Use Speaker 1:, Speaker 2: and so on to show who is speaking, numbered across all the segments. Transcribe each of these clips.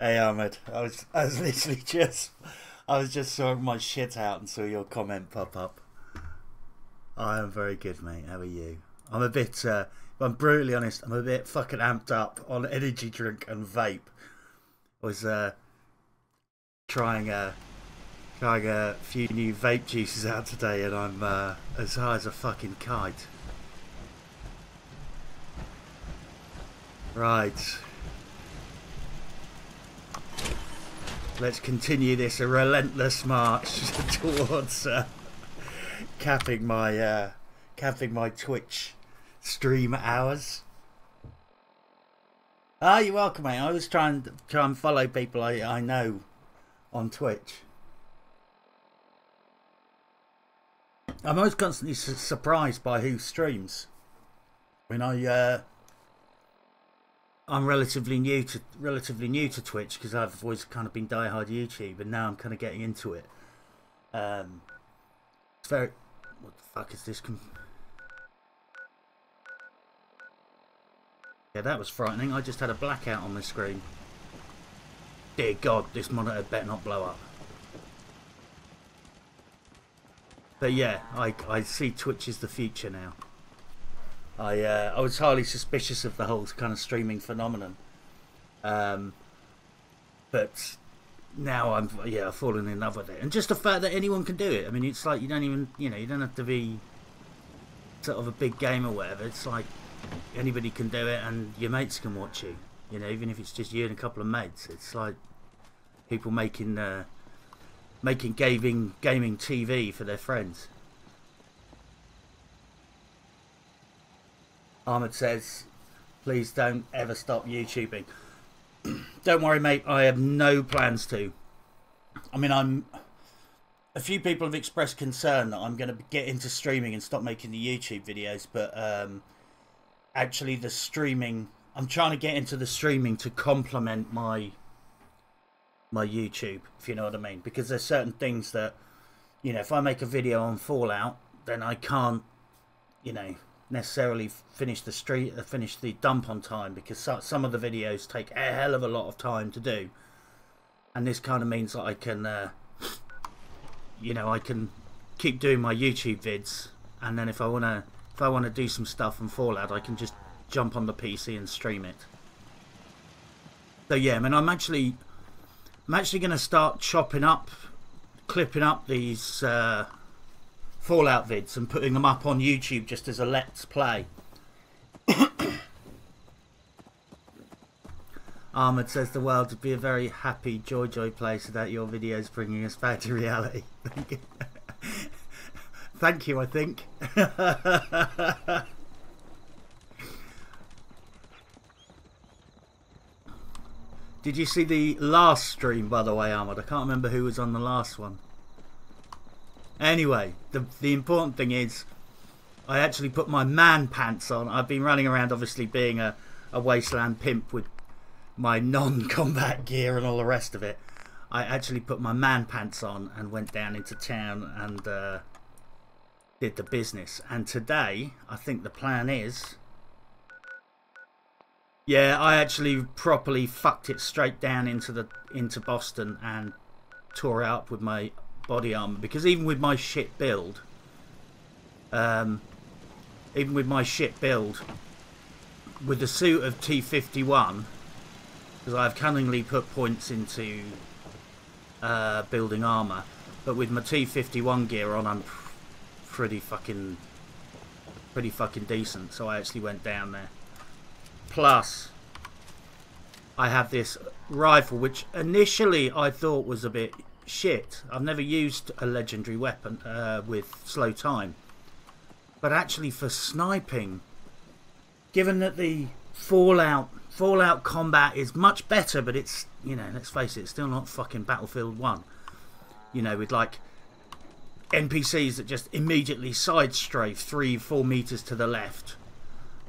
Speaker 1: Hey Ahmed, I was literally I was just sorting my shit out and saw your comment pop up. I am very good, mate. How are you? I'm a bit, if I'm brutally honest, I'm a bit fucking amped up on energy drink and vape. I was trying trying a few new vape juices out today, and I'm as high as a fucking kite. Right. Let's continue this relentless march towards capping my Twitch stream hours. Ah, you're welcome, mate. I always try and follow people I know on Twitch. I'm always constantly surprised by who streams. I mean, I'm relatively new to Twitch because I've always kind of been diehard YouTube, and now I'm kind of getting into it. It's very. What the fuck is this? Yeah, that was frightening. I just had a blackout on the screen. Dear God, this monitor better not blow up. But yeah, I see Twitch is the future now. I was highly suspicious of the whole kind of streaming phenomenon, but now I've fallen in love with it, and just the fact that anyone can do it. I mean, it's like you don't even you don't have to be sort of a big gamer or whatever. It's like anybody can do it, and your mates can watch you. Even if it's just you and a couple of mates. It's like people making gaming TV for their friends. Ahmed says, please don't ever stop YouTubing. Don't worry, mate. I have no plans to. I mean, a few people have expressed concern that I'm going to get into streaming and stop making the YouTube videos, but actually the streaming, I'm trying to get into the streaming to complement my YouTube, if you know what I mean. Because there's certain things that, if I make a video on Fallout, then I can't, necessarily finish the dump on time, because some of the videos take a hell of a lot of time to do, and this kind of means that I can I can keep doing my YouTube vids, and then if I want to do some stuff on Fallout, I can just jump on the PC and stream it. So yeah, I mean, I'm actually going to start clipping up these Fallout vids and putting them up on YouTube just as a let's play. Ahmed says the world would be a very happy joy place without your videos bringing us back to reality. Thank you. Thank you, I think. Did you see the last stream, by the way, Ahmed? I can't remember who was on the last one. Anyway, the important thing is I actually put my man pants on. I've been running around obviously being a wasteland pimp with my non-combat gear and all the rest of it. I actually put my man pants on and went down into town and did the business. And today, I think the plan is... Yeah, I actually properly fucked it straight down into Boston and tore it up with my body armor, because even with my shit build, with the suit of T51, because I've cunningly put points into building armor, but with my T51 gear on, I'm pretty fucking decent. So I actually went down there. Plus, I have this rifle, which initially I thought was a bit shit. I've never used a legendary weapon with slow time, but actually for sniping, given that the Fallout combat is much better, but it's, let's face it, it's still not fucking Battlefield 1, with like NPCs that just immediately side strafe 3-4 meters to the left.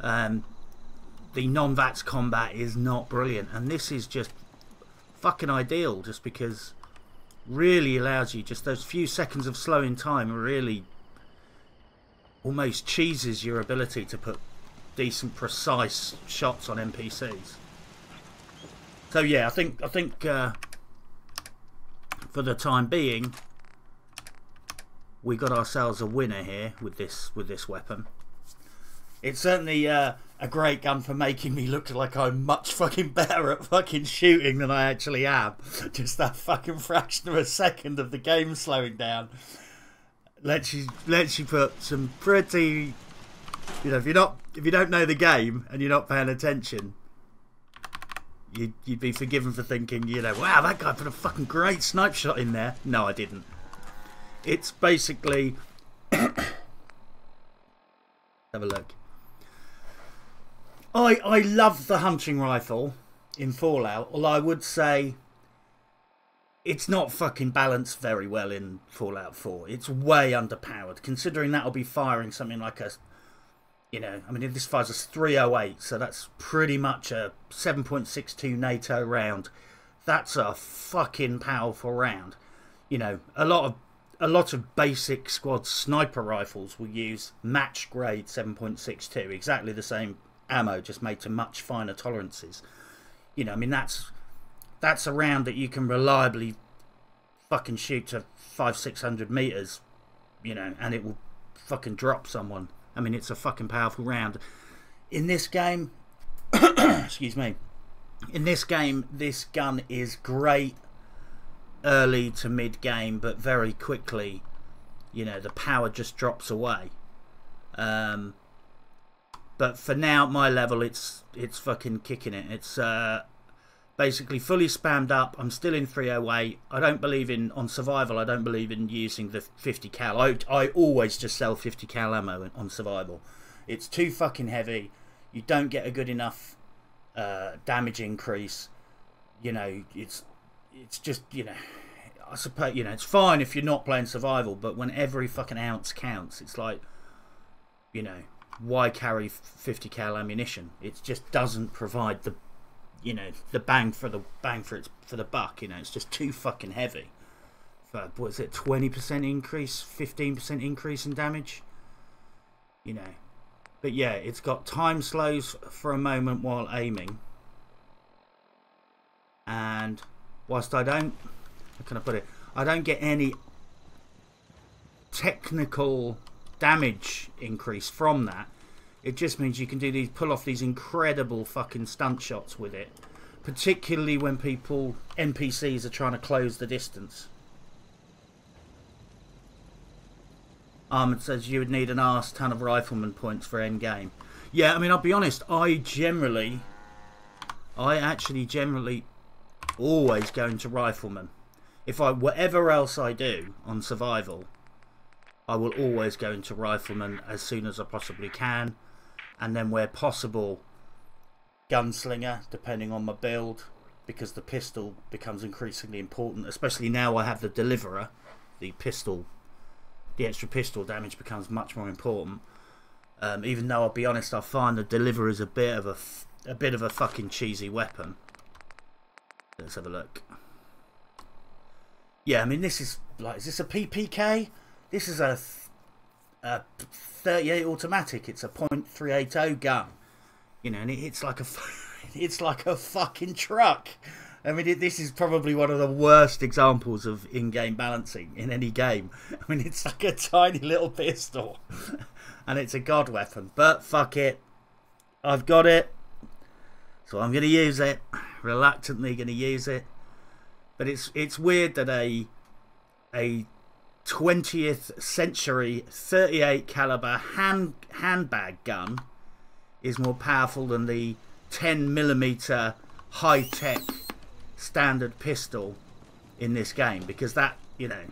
Speaker 1: The non-VATS combat is not brilliant, and this is just fucking ideal, just because really allows you, just those few seconds of slowing time really almost cheeses your ability to put decent precise shots on NPCs. So yeah, I think for the time being, we got ourselves a winner here with this weapon. It's certainly a great gun for making me look like I'm much fucking better at fucking shooting than I actually am. Just that fucking fraction of a second of the game slowing down lets you put some pretty, you know, if you don't know the game and you're not paying attention, you'd be forgiven for thinking, you know, wow, that guy put a fucking great snipe shot in there. No, I didn't. It's basically have a look. I love the hunting rifle in Fallout, although I would say it's not fucking balanced very well in Fallout 4. It's way underpowered, considering that'll be firing something like a, you know, I mean, this fires a 308, so that's pretty much a 7.62 NATO round. That's a fucking powerful round. You know, a lot of basic squad sniper rifles will use match grade 7.62, exactly the same ammo, just made to much finer tolerances. You know, I mean, that's a round that you can reliably fucking shoot to 500-600 meters, you know, and it will fucking drop someone. I mean, it's a fucking powerful round. In this game, excuse me, in this game, this gun is great early to mid game, but very quickly, you know, the power just drops away. But for now, at my level, it's fucking kicking it. It's basically fully spammed up. I'm still in 308. I don't believe on survival. I don't believe in using the 50 cal. I always just sell 50 cal ammo on survival. It's too fucking heavy. You don't get a good enough damage increase. You know, it's just, you know, I suppose, you know, it's fine if you're not playing survival, but when every fucking ounce counts, it's like, you know, why carry 50 cal ammunition? It just doesn't provide the, you know, the bang for the buck. You know, it's just too fucking heavy. For, what is it, 20% increase, 15% increase in damage? You know, but yeah, it's got time slows for a moment while aiming, and whilst I don't, how can I put it? I don't get any technical damage increase from that. It just means you can pull off these incredible fucking stunt shots with it, particularly when NPCs are trying to close the distance. Armored says you would need an arse ton of rifleman points for end game. Yeah, I mean, I'll be honest, I actually generally always go into rifleman. Whatever else I do on survival, I will always go into rifleman as soon as I possibly can, and then where possible, gunslinger, depending on my build, because the pistol becomes increasingly important, especially now I have the deliverer. The extra pistol damage becomes much more important. Even though I'll be honest, I find the deliverer is a bit of a fucking cheesy weapon. Let's have a look. Yeah, I mean, this is like, is this a PPK? This is a 38 automatic. It's a .380 gun, you know, and it's like a fucking truck. I mean, this is probably one of the worst examples of in-game balancing in any game. I mean, it's like a tiny little pistol, and it's a god weapon. But fuck it, I've got it, so I'm gonna use it. Reluctantly gonna use it. But it's weird that a 20th century 38 caliber handbag gun is more powerful than the 10mm high-tech standard pistol in this game, because that, you know,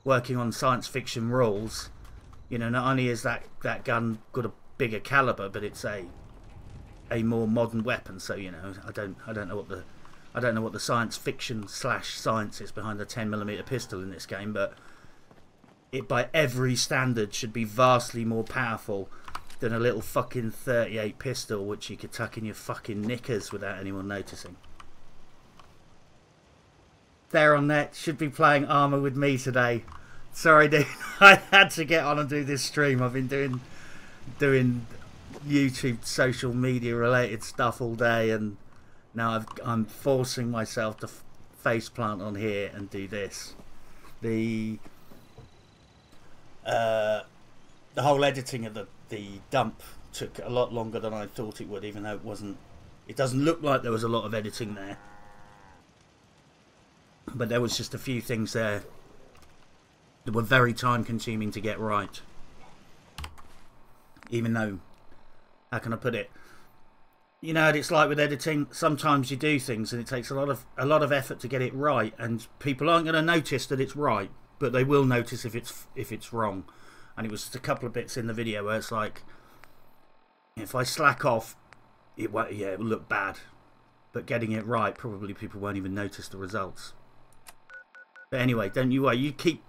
Speaker 1: working on science fiction rules, you know, not only is that gun got a bigger caliber, but it's a more modern weapon. So, you know, I don't know what the science fiction / science is behind the 10mm pistol in this game, but it by every standard should be vastly more powerful than a little fucking 38 pistol which you could tuck in your fucking knickers without anyone noticing. There on net should be playing Armour with me today. Sorry, dude, I had to get on and do this stream. I've been doing YouTube social media related stuff all day, and Now I'm forcing myself to face plant on here and do this. The whole editing of the dump took a lot longer than I thought it would, even though it wasn't. It doesn't look like there was a lot of editing there, but there was just a few things there that were very time consuming to get right. Even though, how can I put it? You know, it's like with editing. Sometimes you do things and it takes a lot of effort to get it right, and people aren't going to notice that it's right, but they will notice if it's wrong. And it was just a couple of bits in the video where it's like, if I slack off, it will look bad, but getting it right, probably people won't even notice the results. But anyway, don't you worry. You keep,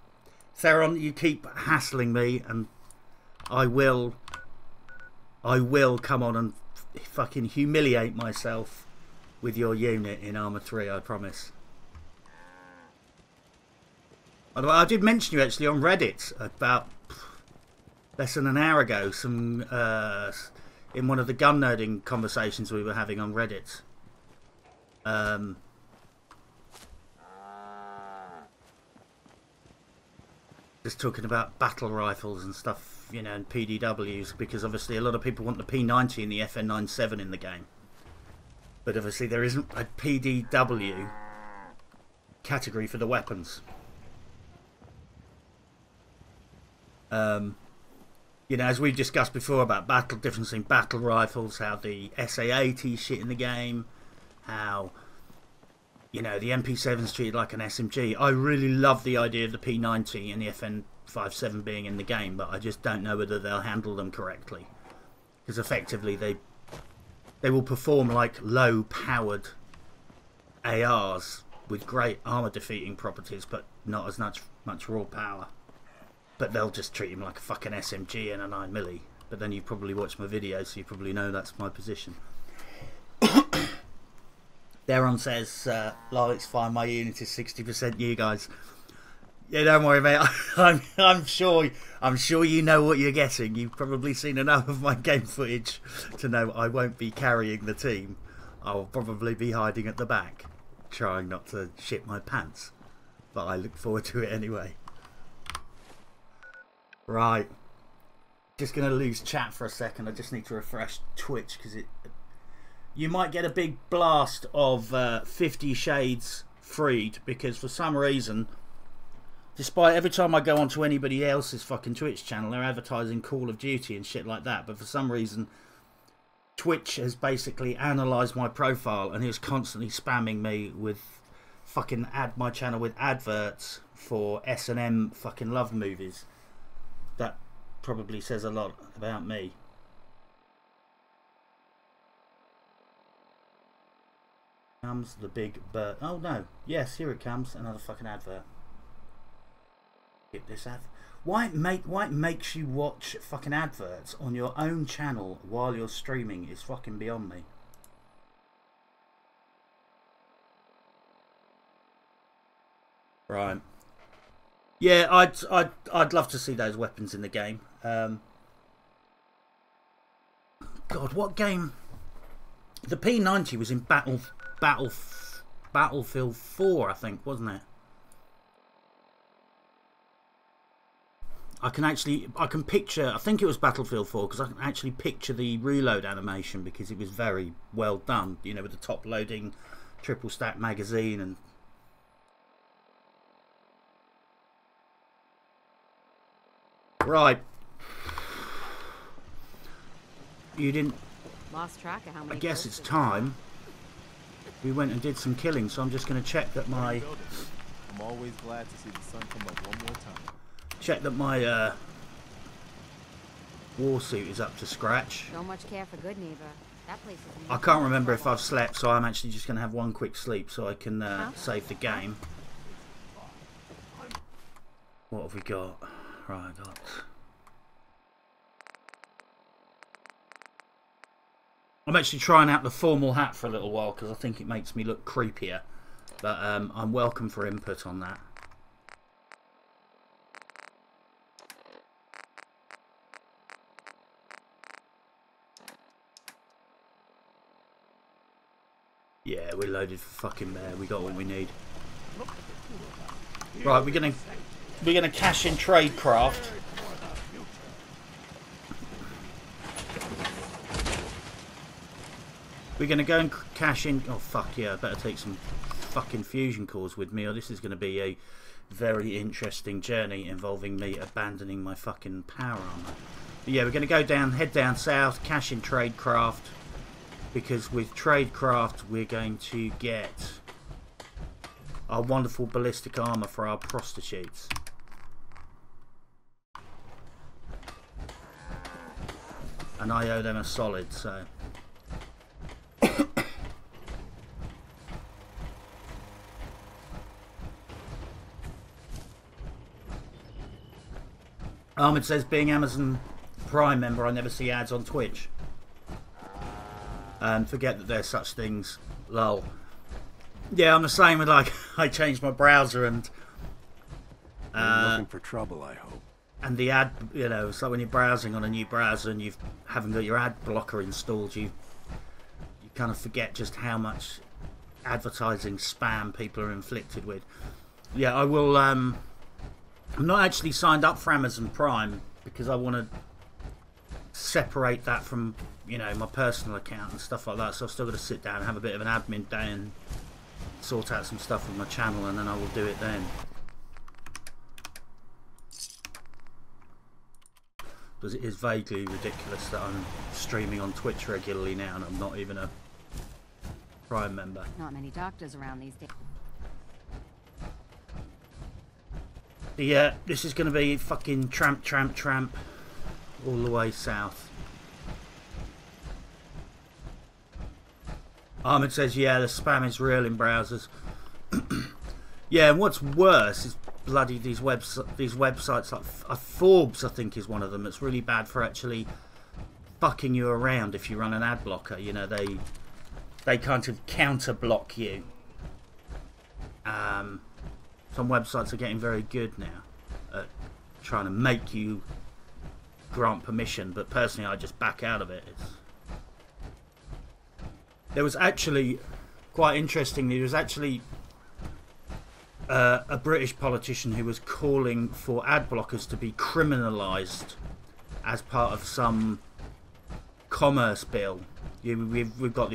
Speaker 1: Theron, you keep hassling me, and I will come on and fucking humiliate myself with your unit in Armour 3, I promise. I did mention you actually on Reddit about less than an hour ago, some in one of the gun nerding conversations we were having on Reddit. Just talking about battle rifles and stuff, you know, and PDWs, because obviously a lot of people want the P90 and the FN97 in the game. But obviously there isn't a PDW category for the weapons. You know, as we've discussed before about difference in battle rifles, how the SA-80 shit in the game, how, you know, the MP7's treated like an SMG. I really love the idea of the P90 and the FN57 being in the game, but I just don't know whether they'll handle them correctly. Because effectively they will perform like low-powered ARs with great armor defeating properties, but not as much raw power. But they'll just treat him like a fucking SMG and a 9mm. But then you probably watched my video, so you probably know that's my position. Deron says, lol, it's fine, my unit is 60% you guys. Yeah, don't worry, mate. I'm sure you know what you're getting. You've probably seen enough of my game footage to know I won't be carrying the team. I'll probably be hiding at the back, trying not to shit my pants. But I look forward to it anyway. Right, just going to lose chat for a second. I just need to refresh Twitch because you might get a big blast of 50 Shades Freed, because for some reason, despite every time I go onto anybody else's fucking Twitch channel, they're advertising Call of Duty and shit like that, but for some reason Twitch has basically analysed my profile and is constantly spamming me with fucking my channel with adverts for S&M fucking love movies. That probably says a lot about me. Comes the big bird. Oh no. Yes, here it comes. Another fucking advert. Skip this ad. Why it makes you watch fucking adverts on your own channel while you're streaming is fucking beyond me. Right. Yeah, I'd love to see those weapons in the game. God, what game? The P90 was in Battlefield 4, I think, wasn't it? I can picture. I think it was Battlefield 4 because I can actually picture the reload animation because it was very well done. You know, with the top loading, triple stack magazine and. Right. You didn't.
Speaker 2: Lost track of how many.
Speaker 1: I guess it's time. We went and did some killing, so I'm just going to check that my.
Speaker 3: I'm always glad to see the sun come up one more time.
Speaker 1: Check that my war suit is up to scratch.
Speaker 2: So much care for good neighbor. That place is.
Speaker 1: I can't remember if I've slept, so I'm actually just going to have one quick sleep so I can save the game. What have we got? Right, I got. I'm actually trying out the formal hat for a little while because I think it makes me look creepier. But I'm welcome for input on that. Yeah, we're loaded for fucking bear. We got what we need. Right, we're gonna cash in tradecraft. We're gonna go and cash in. Oh fuck yeah! I better take some fucking fusion cores with me, or this is gonna be a very interesting journey involving me abandoning my fucking power armor. But yeah, we're gonna go down, head down south, cash in tradecraft, because with tradecraft we're going to get our wonderful ballistic armor for our prostitutes. And I owe them a solid, so. Ahmed says, being Amazon Prime member, I never see ads on Twitch. And forget that there's such things. Lol. Yeah, I'm the same with, like, I changed my browser and...
Speaker 4: looking for trouble, I hope.
Speaker 1: And the ad, you know, it's like when you're browsing on a new browser and you haven't got your ad blocker installed, you kind of forget just how much advertising spam people are inflicted with. Yeah, I will... I'm not actually signed up for Amazon Prime because I want to separate that from, you know, my personal account and stuff like that. So I've still got to sit down and have a bit of an admin day and sort out some stuff with my channel, and then I will do it then. Because it is vaguely ridiculous that I'm streaming on Twitch regularly now and I'm not even a Prime member.
Speaker 2: Not many doctors around these days.
Speaker 1: Yeah, this is going to be fucking tramp all the way south. Ahmed says, yeah, the spam is real in browsers. Yeah, and what's worse is bloody these websites like Forbes, I think, is one of them. It's really bad for actually fucking you around if you run an ad blocker. You know, they kind of counter block you. Some websites are getting very good now at trying to make you grant permission, but personally I just back out of it. There was actually, quite interestingly, there was actually a British politician who was calling for ad blockers to be criminalised as part of some commerce bill. We've got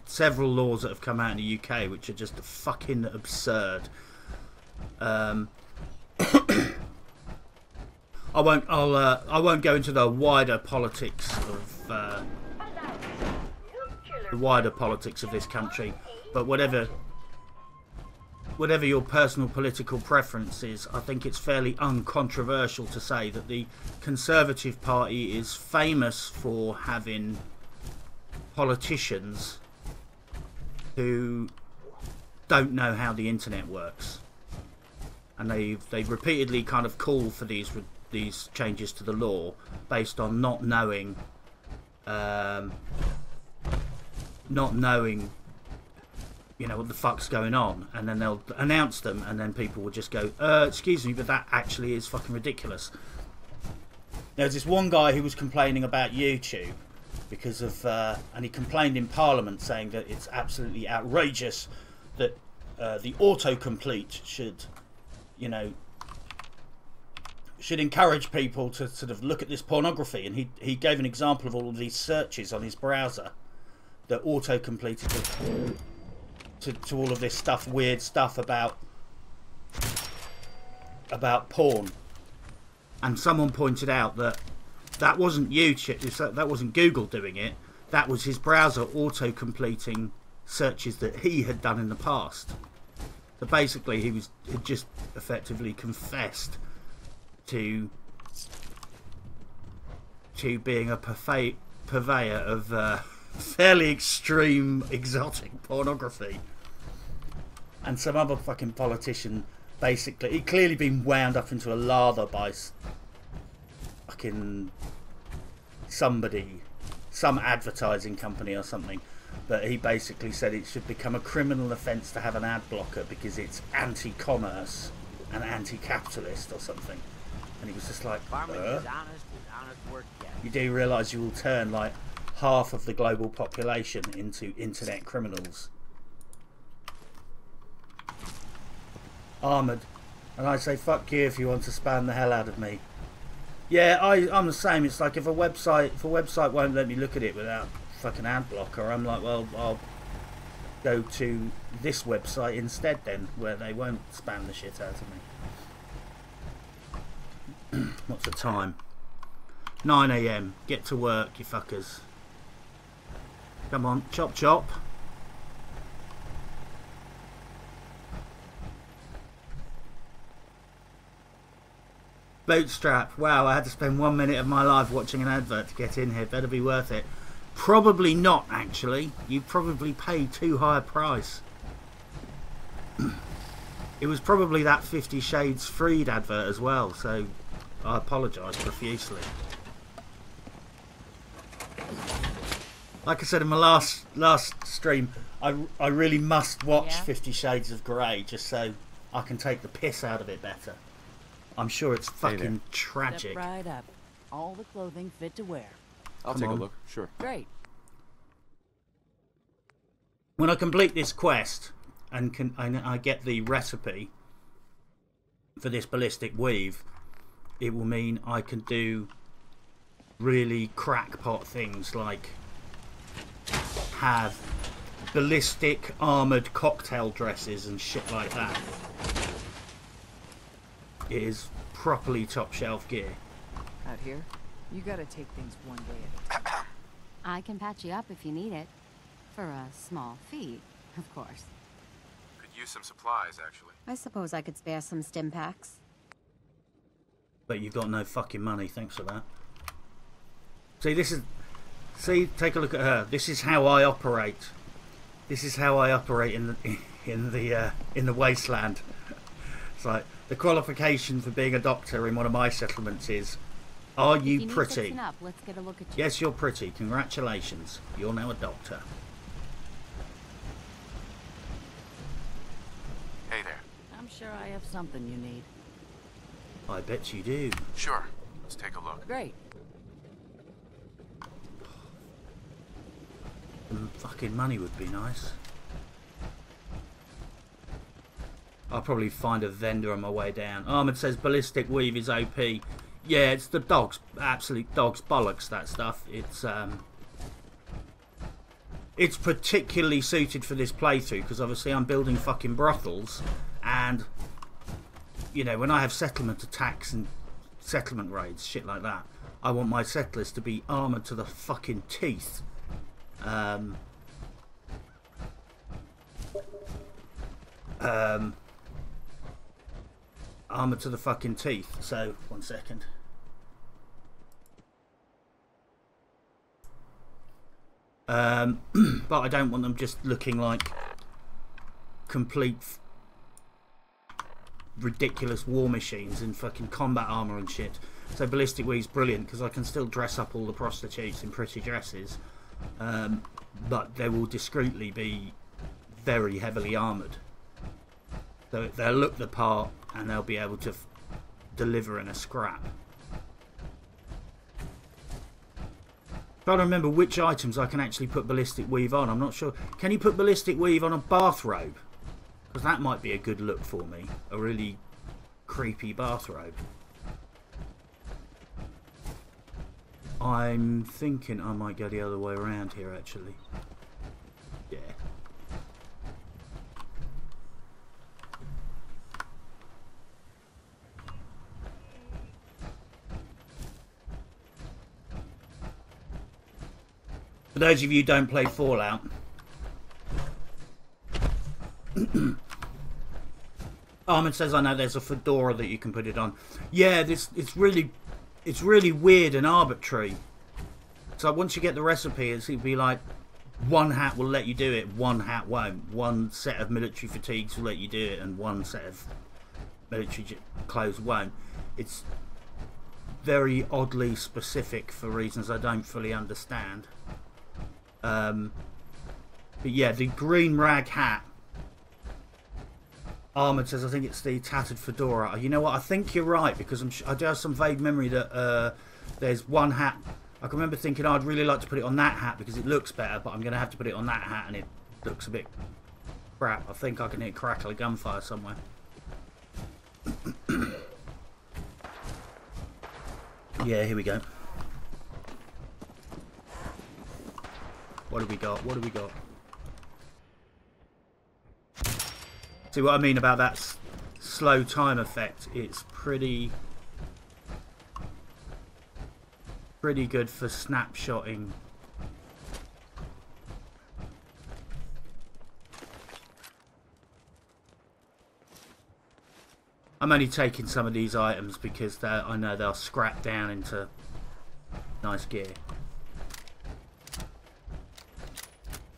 Speaker 1: several laws that have come out in the UK which are just fucking absurd. I won't go into the wider politics of this country, but whatever your personal political preference is, I think it's fairly uncontroversial to say that the Conservative Party is famous for having politicians who don't know how the internet works, and they repeatedly kind of call for these changes to the law based on not knowing you know what the fuck's going on, and then they'll announce them, and then people will just go, excuse me, but that actually is fucking ridiculous. There's this one guy who was complaining about YouTube because of and he complained in Parliament saying that it's absolutely outrageous that the autocomplete should, you know, should encourage people to sort of look at this pornography, and he gave an example of all of these searches on his browser that auto-completed to all of this stuff, weird stuff about porn. And someone pointed out that wasn't YouTube, that wasn't Google doing it, that was his browser auto-completing searches that he had done in the past. So basically he had just effectively confessed to being a purveyor of fairly extreme exotic pornography. And some other fucking politician, basically, he'd clearly been wound up into a lather by fucking somebody, some advertising company or something. But he basically said it should become a criminal offence to have an ad blocker because it's anti-commerce and anti-capitalist or something. And he was just like,
Speaker 5: Farming is honest work, yes.
Speaker 1: You do realise you will turn like half of the global population into internet criminals. Armoured. And I say fuck you if you want to spam the hell out of me. Yeah, I'm the same. It's like if a website won't let me look at it without fucking ad blocker, I'm like, well, I'll go to this website instead then, where they won't spam the shit out of me. What's the time? 9 AM. Get to work, you fuckers. Come on, chop chop. Bootstrap. Wow, I had to spend 1 minute of my life watching an advert to get in here. Better be worth it. Probably not, actually. You probably paid too high a price. It was probably that 50 Shades Freed advert as well, so I apologise profusely. Like I said in my last stream, I really must watch 50 Shades of Grey just so I can take the piss out of it better. I'm sure it's fucking tragic.
Speaker 5: Step right up. All the clothing fit to wear.
Speaker 3: I'll take a look. Sure.
Speaker 5: Great.
Speaker 1: When I complete this quest and I get the recipe for this ballistic weave, it will mean I can do really crackpot things like have ballistic armoured cocktail dresses and shit like that. It is properly top shelf gear.
Speaker 5: Out here, you gotta take things one day at a time.
Speaker 2: I can patch you up if you need it. For a small fee, of course.
Speaker 6: Could use some supplies, actually.
Speaker 2: I suppose I could spare some stim packs.
Speaker 1: But you've got no fucking money, thanks for that. See, take a look at her. This is how I operate. This is how I operate in the wasteland. It's like the qualification for being a doctor in one of my settlements is, are you pretty?
Speaker 2: Up, let's get a look at you.
Speaker 1: Yes, you're pretty. Congratulations. You're now a doctor.
Speaker 6: Hey there.
Speaker 5: I'm sure I have something you need.
Speaker 1: I bet you do.
Speaker 6: Sure. Let's take a look.
Speaker 5: Great.
Speaker 1: Some fucking money would be nice. I'll probably find a vendor on my way down. Ahmed says ballistic weave is OP. Yeah, it's the dog's absolute dog's bollocks, that stuff. It's particularly suited for this playthrough because obviously I'm building fucking brothels, and you know, when I have settlement attacks and settlement raids, shit like that, I want my settlers to be armoured to the fucking teeth. Armoured to the fucking teeth. So, 1 second. But I don't want them just looking like complete ridiculous war machines in fucking combat armour and shit. So ballistic weave's brilliant because I can still dress up all the prostitutes in pretty dresses, but they will discreetly be very heavily armoured. So they'll look the part and they'll be able to deliver in a scrap. Trying to remember which items I can actually put ballistic weave on. I'm not sure. Can you put ballistic weave on a bathrobe? Because that might be a good look for me. A really creepy bathrobe. I'm thinking I might go the other way around here actually. Yeah. For those of you who don't play Fallout, Armin says, I know there's a fedora that you can put it on. Yeah, it's really weird and arbitrary. So once you get the recipe, it'll be like one hat will let you do it, one hat won't. One set of military fatigues will let you do it, and one set of military clothes won't. It's very oddly specific for reasons I don't fully understand. But yeah, the green rag hat. Ahmed says, I think it's the tattered fedora. You know what? I think you're right because I do have some vague memory that there's one hat I can remember thinking, oh, I'd really like to put it on that hat because it looks better, but I'm going to have to put it on that hat and it looks a bit crap. I think I can hear crackle of gunfire somewhere. Yeah, here we go. What do we got? What do we got? See what I mean about that slow time effect? It's pretty good for snapshotting. I'm only taking some of these items because I know they'll scrap down into nice gear.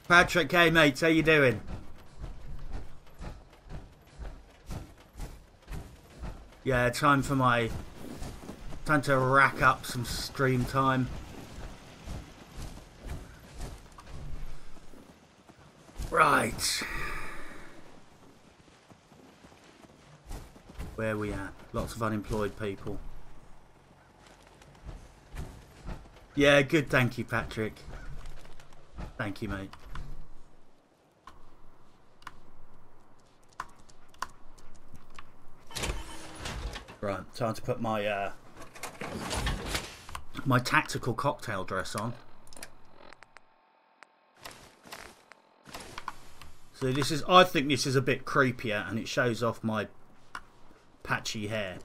Speaker 1: Patrick, hey mates, how you doing? Yeah, time to rack up some stream time. Right. Where are we at? Lots of unemployed people. Yeah, good, thank you, Patrick. Thank you, mate. Right, time to put my my tactical cocktail dress on. So this is, I think this is a bit creepier and it shows off my patchy hair.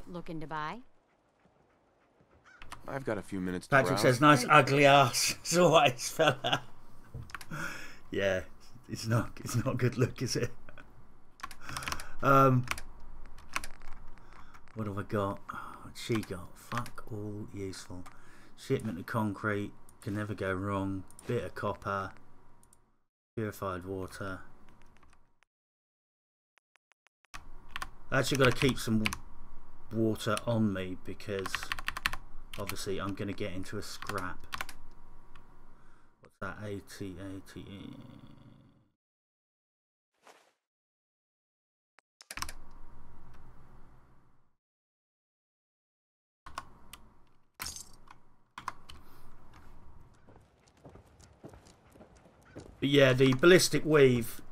Speaker 2: Looking to buy?
Speaker 6: I've got a few minutes to
Speaker 1: Patrick
Speaker 6: browse.
Speaker 1: says, nice ugly ass. As always, fella. Yeah, it's not a good look, is it? What have I got? What's she got? Fuck all useful. Shipment of concrete. Can never go wrong. Bit of copper. Purified water. I actually got to keep some water on me because obviously I'm going to get into a scrap. What's that? AT. But yeah, the ballistic weave.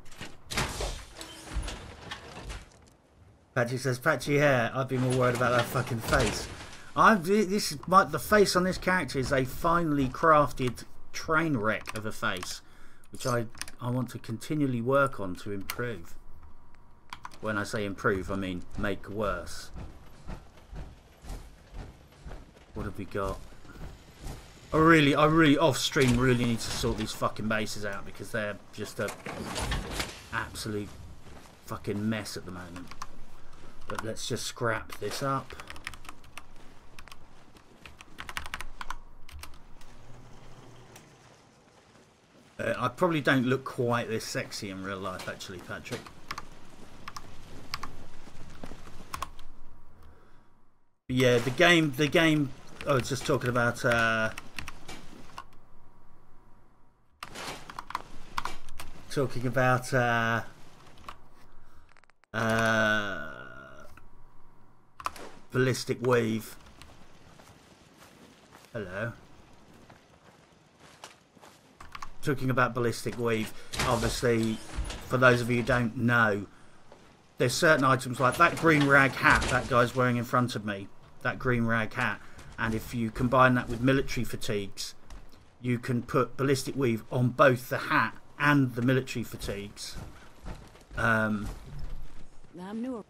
Speaker 1: Patrick says, patchy hair. I'd be more worried about that fucking face. The face on this character is a finely crafted train wreck of a face, which I want to continually work on to improve. When I say improve, I mean make worse. What have we got? I really off stream really need to sort these fucking bases out because they're just a absolute fucking mess at the moment. But let's just scrap this up. I probably don't look quite this sexy in real life, actually, Patrick. But yeah, the game. I was just talking about. Ballistic weave. Hello. Talking about ballistic weave, obviously, for those of you who don't know, there's certain items like that green rag hat that guy's wearing in front of me, that green rag hat, and if you combine that with military fatigues, you can put ballistic weave on both the hat and the military fatigues.
Speaker 2: I'm new.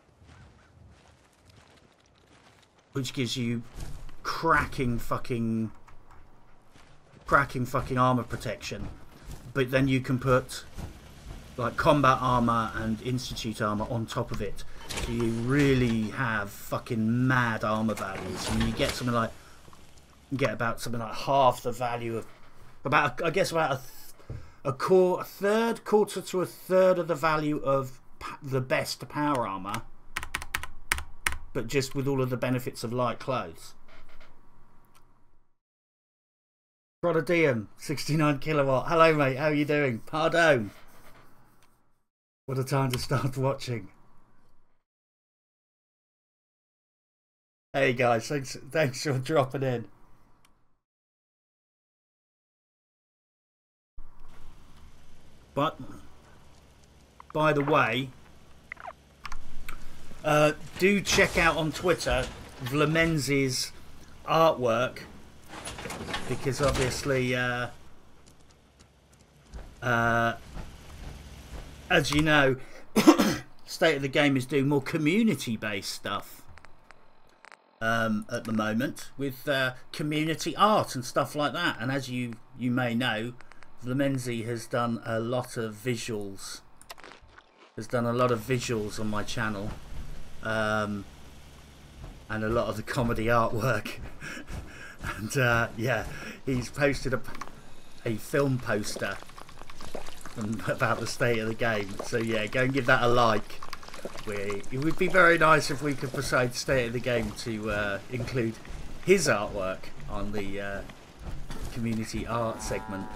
Speaker 1: Which gives you cracking fucking armor protection. But then you can put like combat armor and institute armor on top of it, so you really have fucking mad armor values, and you get something like about something like half the value of about a quarter to a third of the value of the best power armor, but just with all of the benefits of light clothes. Prododium, 69 kilowatt. Hello, mate. How are you doing? Pardon. What a time to start watching. Hey guys, thanks for dropping in. But by the way, do check out on Twitter Vlemenzi's artwork, because obviously as you know, State of the Game is doing more community based stuff at the moment with community art and stuff like that. And as you may know, Vlemenzi has done a lot of visuals. On my channel, and a lot of the comedy artwork. And yeah, he's posted a film poster about the State of the Game. So yeah, go and give that a like. It would be very nice if we could persuade State of the Game to include his artwork on the community art segment.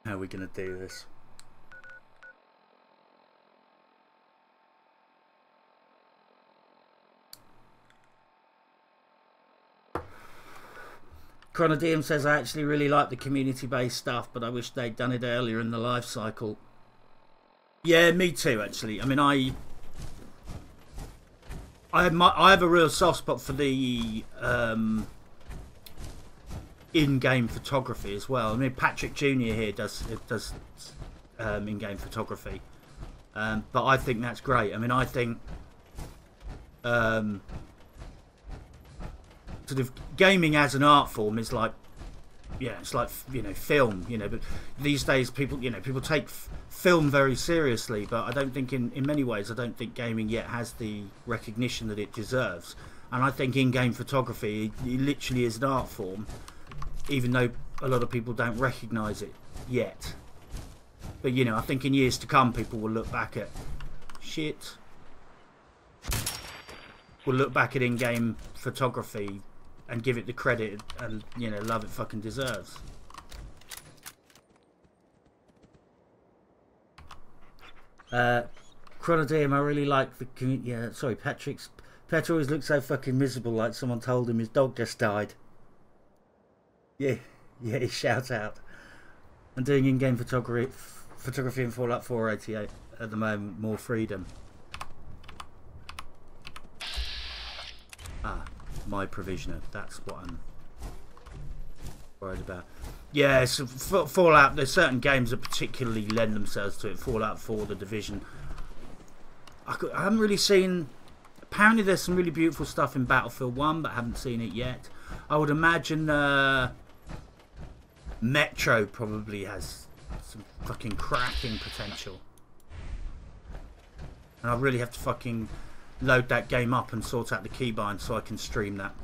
Speaker 1: How are we going to do this? Chronodium says, I actually really like the community-based stuff, but I wish they'd done it earlier in the life cycle. Yeah, me too, actually. I mean, I have a real soft spot for the in-game photography as well. I mean, Patrick Jr. here does in-game photography, but I think that's great. I mean, I think sort of gaming as an art form is like, yeah, it's like, you know, film, you know, but these days people take film very seriously, but I don't think in many ways I don't think gaming yet has the recognition that it deserves. And I think in-game photography, it literally is an art form, even though a lot of people don't recognise it yet. But you know, I think in years to come people will look back at in-game photography and give it the credit and, you know, love it fucking deserves. Chronodium, I really like the yeah, sorry, Pet always looks so fucking miserable, like someone told him his dog just died. Yeah, he shouts out. I'm doing in-game photography in Fallout 488 at the moment, more freedom. Ah, my provisioner, that's what I'm worried about. Yeah, so Fallout, there's certain games that particularly lend themselves to it. Fallout 4, The Division. I haven't really seen... Apparently there's some really beautiful stuff in Battlefield 1, but I haven't seen it yet. I would imagine Metro probably has some fucking cracking potential. And I really have to fucking load that game up and sort out the keybind so I can stream that.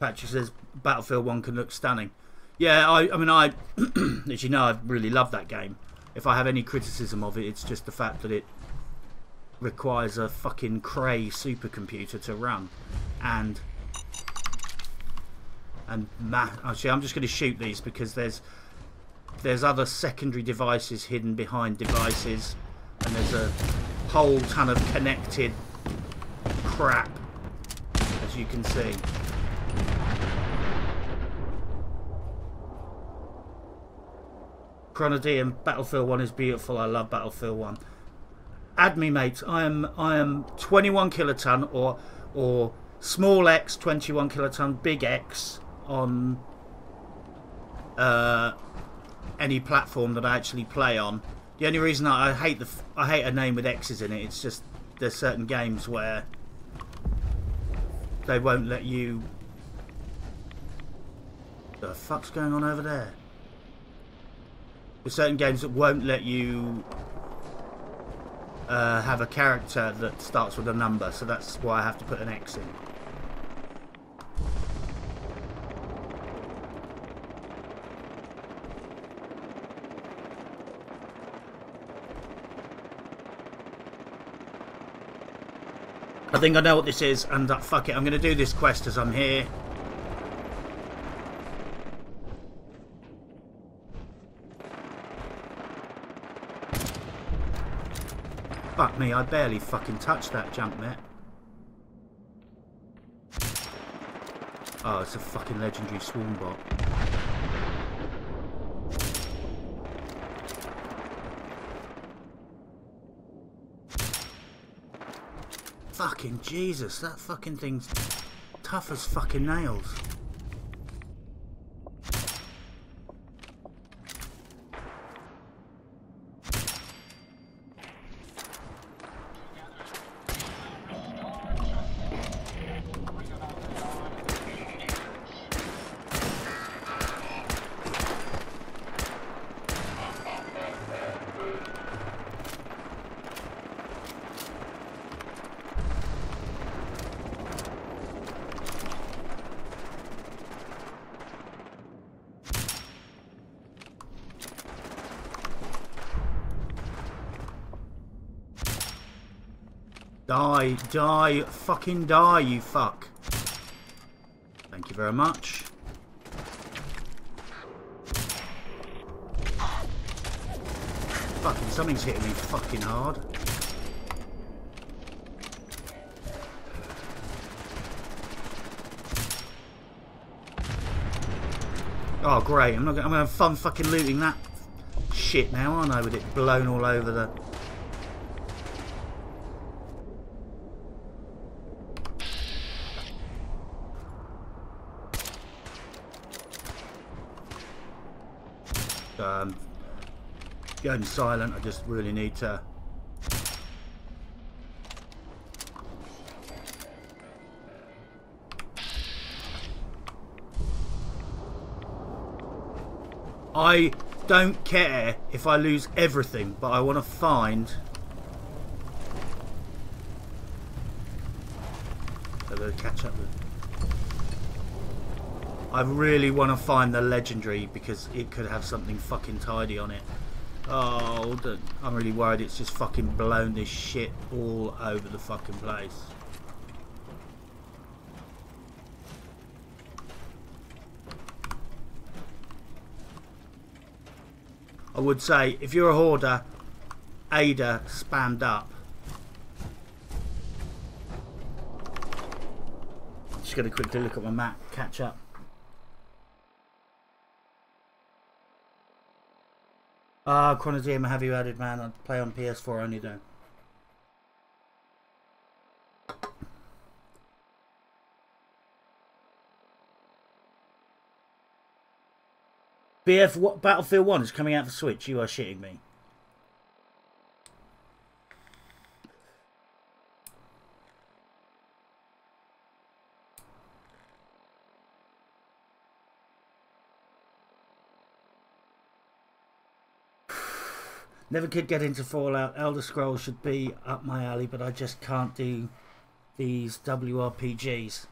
Speaker 1: Patrick says Battlefield 1 can look stunning. Yeah, I mean, as you know, I really love that game. If I have any criticism of it, it's just the fact that it requires a fucking Cray supercomputer to run. And actually, I'm just going to shoot these because there's other secondary devices hidden behind devices, and there's a whole ton of connected crap, as you can see. Chronodium, Battlefield 1 is beautiful. I love Battlefield 1. Add me, mate. I am 21 kiloton or small X 21 kiloton, big X on any platform that I actually play on. The only reason I hate a name with X's in it, it's just there's certain games where they won't let you. What the fuck's going on over there? There's certain games that won't let you have a character that starts with a number, so that's why I have to put an X in. I think I know what this is, and fuck it, I'm going to do this quest as I'm here. Fuck me, I barely fucking touched that jump net. Oh, it's a fucking legendary swarm bot. Fucking Jesus, that fucking thing's tough as fucking nails. Die, die, fucking die, you fuck. Thank you very much. Fucking something's hitting me fucking hard. Oh great, I'm gonna have fun fucking looting that shit now, aren't I, with it blown all over the... Going silent, I just really need to... I don't care if I lose everything, but I want to find... I better catch up with... I really want to find the legendary because it could have something fucking tidy on it. Oh, I'm really worried it's just fucking blown this shit all over the fucking place. I would say, if you're a hoarder, Ada spammed up. I'm just going to quickly look at my map, catch up. Chronodeum, have you added, man? I play on PS4 only though. BF Battlefield 1 is coming out for Switch. You are shitting me. Never could get into Fallout. Elder Scrolls should be up my alley, but I just can't do these WRPGs.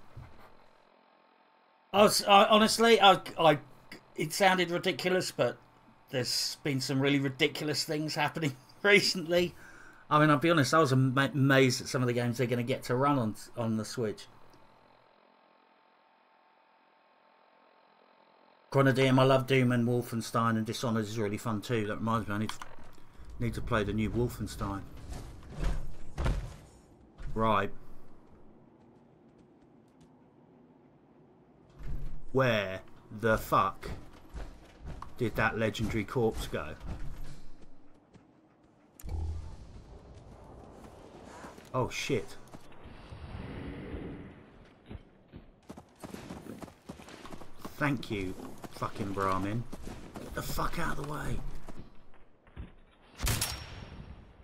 Speaker 1: Honestly, it sounded ridiculous, but there's been some really ridiculous things happening recently. I mean, I'll be honest, I was amazed at some of the games they're going to get to run on the Switch. Chronodeum, I love Doom and Wolfenstein, and Dishonored is really fun too. That reminds me, I need to play the new Wolfenstein. Right. Where the fuck did that legendary corpse go? Oh shit. Thank you, fucking Brahmin. Get the fuck out of the way.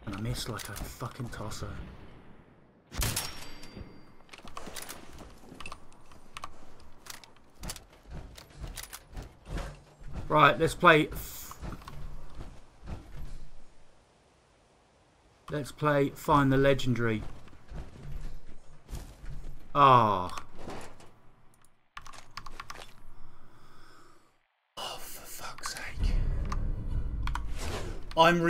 Speaker 1: And I missed like a fucking tosser. Right, let's play. Let's play Find the Legendary. Ah. Oh, for fuck's sake. I'm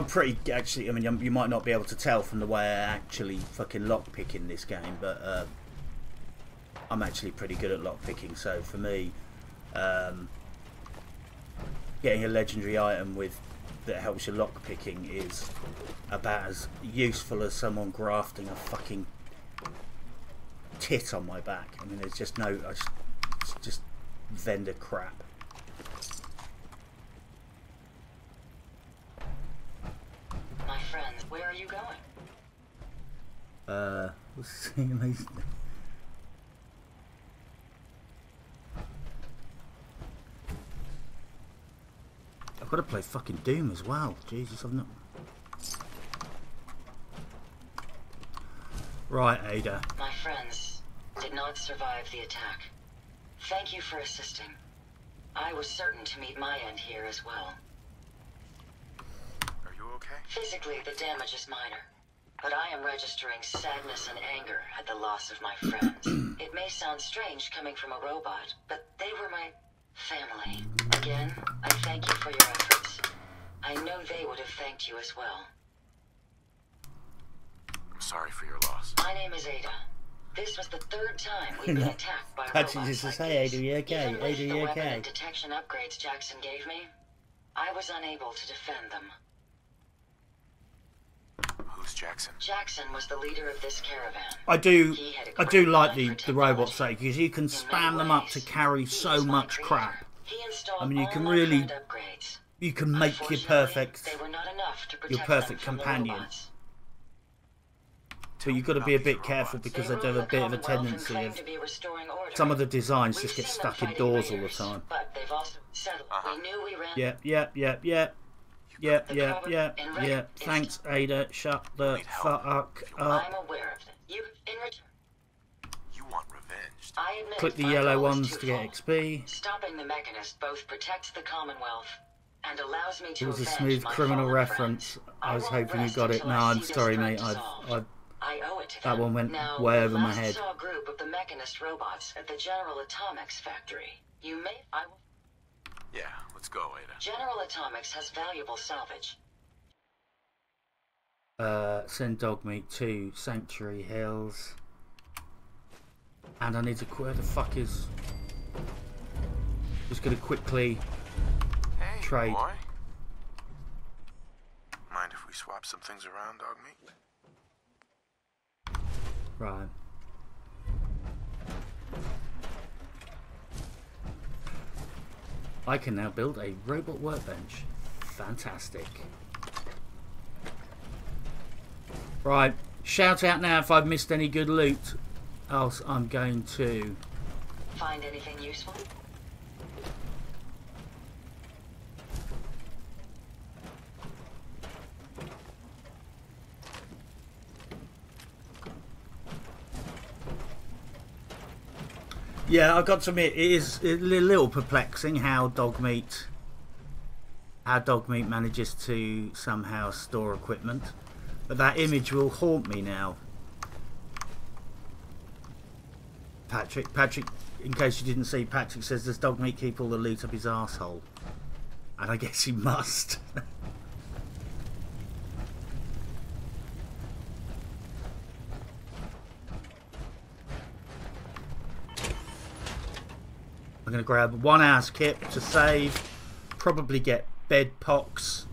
Speaker 1: pretty, actually, I mean, you might not be able to tell from the way I actually fucking lockpick in this game, but I'm actually pretty good at lockpicking, so for me, getting a legendary item with that helps your lock picking is about as useful as someone grafting a fucking tit on my back. I mean, there's just no, it's just vendor crap.
Speaker 7: My friends, where are you going?
Speaker 1: Let's see. I've got to play fucking Doom as well. Jesus, I've not. Right, Ada.
Speaker 7: My friends did not survive the attack. Thank you for assisting. I was certain to meet my end here as well.
Speaker 6: Are you okay?
Speaker 7: Physically, the damage is minor, but I am registering sadness and anger at the loss of my friends. It may sound strange coming from a robot, but they were my family. Again, I thank you for your efforts. I know they would have thanked you as well.
Speaker 6: I'm sorry for your loss.
Speaker 7: My name is Ada. This was the third time we've been attacked by
Speaker 1: Patrick
Speaker 7: robots
Speaker 1: used to
Speaker 7: like
Speaker 1: say,
Speaker 7: this.
Speaker 1: Ada, you okay?
Speaker 7: Even with
Speaker 1: Ada,
Speaker 7: the
Speaker 1: you
Speaker 7: weapon
Speaker 1: okay?
Speaker 7: and detection upgrades Jackson gave me, I was unable to defend them.
Speaker 6: Who's Jackson?
Speaker 7: Jackson was the leader of this caravan.
Speaker 1: I do
Speaker 7: He had a
Speaker 1: like
Speaker 7: great eye
Speaker 1: the
Speaker 7: for
Speaker 1: robot
Speaker 7: technology.
Speaker 1: sake, because you can
Speaker 7: In
Speaker 1: spam
Speaker 7: many
Speaker 1: them up
Speaker 7: ways,
Speaker 1: to carry
Speaker 7: he
Speaker 1: so
Speaker 7: was my
Speaker 1: much
Speaker 7: creator.
Speaker 1: crap.
Speaker 7: He installed
Speaker 1: I mean, you
Speaker 7: all
Speaker 1: can
Speaker 7: my
Speaker 1: really-
Speaker 7: planned upgrades.
Speaker 1: You can make your
Speaker 7: Unfortunately,
Speaker 1: perfect,
Speaker 7: they were not enough to
Speaker 1: your
Speaker 7: protect
Speaker 1: perfect
Speaker 7: them from the
Speaker 1: companion.
Speaker 7: robots.
Speaker 1: But you've got to be a bit careful because they
Speaker 7: They
Speaker 1: do have
Speaker 7: rule
Speaker 1: a
Speaker 7: the
Speaker 1: bit of a
Speaker 7: Commonwealth and
Speaker 1: tendency
Speaker 7: claim
Speaker 1: of
Speaker 7: to be restoring order.
Speaker 1: some of the designs
Speaker 7: We've
Speaker 1: just get
Speaker 7: seen them
Speaker 1: stuck in
Speaker 7: fight
Speaker 1: doors all the
Speaker 7: invaders,
Speaker 1: time.
Speaker 7: But they've also settled. We knew we ran.
Speaker 1: Yep. Thanks, Ada. Shut the fuck up.
Speaker 7: I'm aware of that. You, in return,
Speaker 6: You want revenge?
Speaker 7: I admit
Speaker 1: Click the
Speaker 7: my
Speaker 1: yellow
Speaker 7: goal is
Speaker 1: ones to get
Speaker 7: twofold.
Speaker 1: XP.
Speaker 7: Stopping the Mechanist both protects the Commonwealth and allows me to
Speaker 1: It was a
Speaker 7: avenge
Speaker 1: smooth
Speaker 7: my
Speaker 1: criminal
Speaker 7: fallen
Speaker 1: reference.
Speaker 7: friends.
Speaker 1: I was
Speaker 7: won't
Speaker 1: hoping you
Speaker 7: rest
Speaker 1: got it.
Speaker 7: until
Speaker 1: No,
Speaker 7: I
Speaker 1: I'm
Speaker 7: see this
Speaker 1: sorry,
Speaker 7: threat
Speaker 1: mate.
Speaker 7: dissolved. I owe it to
Speaker 1: that
Speaker 7: them.
Speaker 1: one went
Speaker 7: now,
Speaker 1: way over my
Speaker 7: last
Speaker 1: head.
Speaker 7: saw a group of the Mechanist robots at the General Atomics factory. You may. I will.
Speaker 6: Yeah, let's go, Ada.
Speaker 7: General Atomics has valuable salvage.
Speaker 1: Send dog meat to Sanctuary Hills. And I need to. Where the fuck is? Just gonna quickly
Speaker 6: Hey,
Speaker 1: trade.
Speaker 6: boy. Mind if we swap some things around, dog meat?
Speaker 1: Right. I can now build a robot workbench. Fantastic. Right. Shout out now if I've missed any good loot. Else I'm going to.
Speaker 7: Find anything useful?
Speaker 1: Yeah, I've got to admit, it is a little perplexing how Dogmeat manages to somehow store equipment. But that image will haunt me now. Patrick, in case you didn't see, Patrick says, does Dogmeat keep all the loot up his arsehole? And I guess he must. I'm going to grab 1 hour's kit to save, probably get bed pox,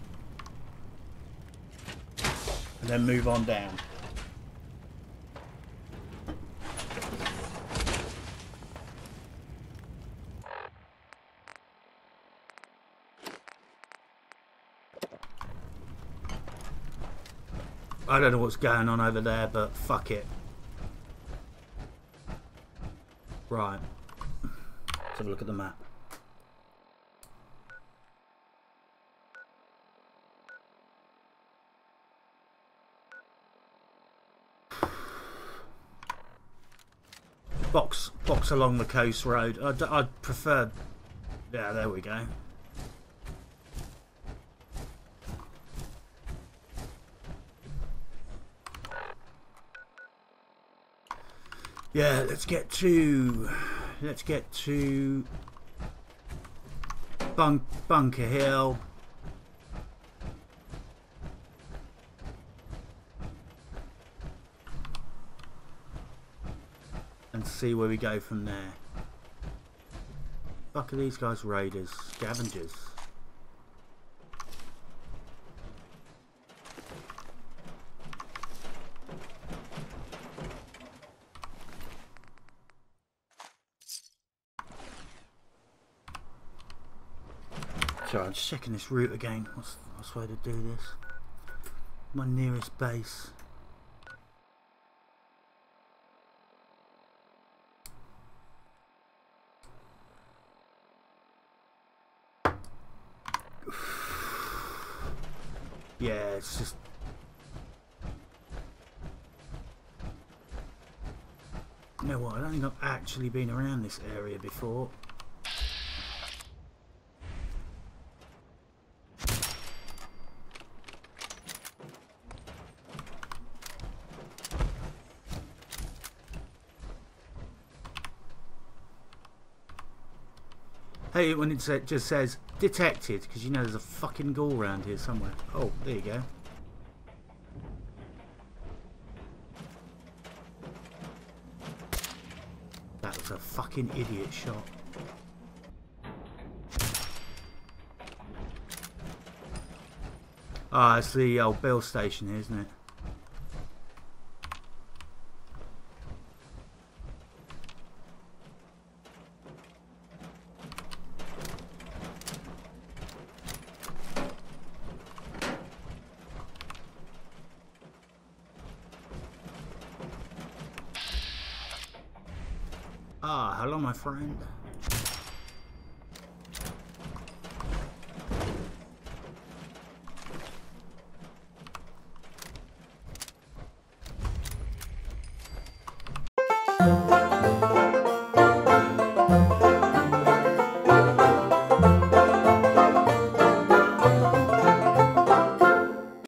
Speaker 1: and then move on down. I don't know what's going on over there, but fuck it. Right. Let's have a look at the map. Box along the coast road. I'd prefer. Yeah, there we go. Yeah, let's get to Bunker Hill. And see where we go from there. Fuck are these guys raiders? Scavengers. Sorry, I'm just checking this route again. What's the way to do this? My nearest base. Yeah, it's just... You know what, I don't think I've actually been around this area before. I hate it when it just says detected, because you know there's a fucking ghoul around here somewhere. Oh, there you go. That was a fucking idiot shot. Ah, it's the old Bill station here, isn't it? Ah, hello, my friend.